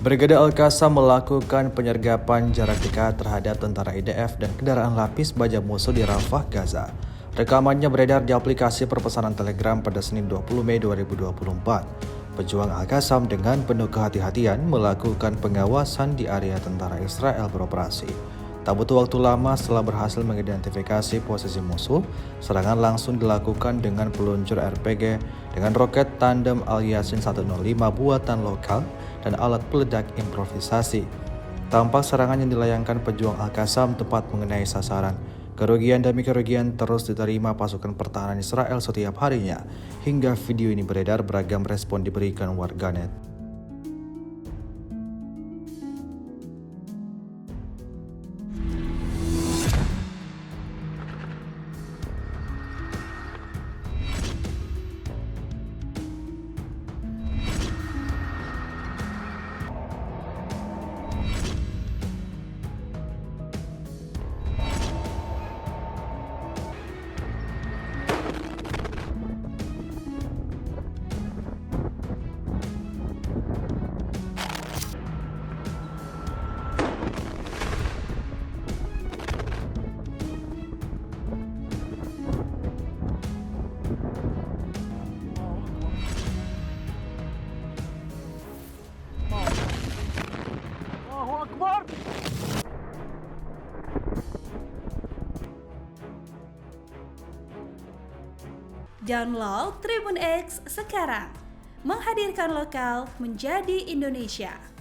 Brigade Al-Qassam melakukan penyergapan jarak dekat terhadap tentara IDF dan kendaraan lapis baja musuh di Rafah, Gaza. Rekamannya beredar di aplikasi perpesanan Telegram pada Senin 20 Mei 2024. Pejuang Al-Qassam dengan penuh kehati-hatian melakukan pengawasan di area tentara Israel beroperasi. Tak butuh waktu lama setelah berhasil mengidentifikasi posisi musuh, serangan langsung dilakukan dengan peluncur RPG dengan roket tandem Al-Yasin 105 buatan lokal dan alat peledak improvisasi. Tampak serangan yang dilayangkan pejuang Al-Qassam tepat mengenai sasaran. Kerugian demi kerugian terus diterima pasukan pertahanan Israel setiap harinya. Hingga video ini beredar, beragam respon diberikan warganet. Download Tribun X sekarang, menghadirkan lokal menjadi Indonesia.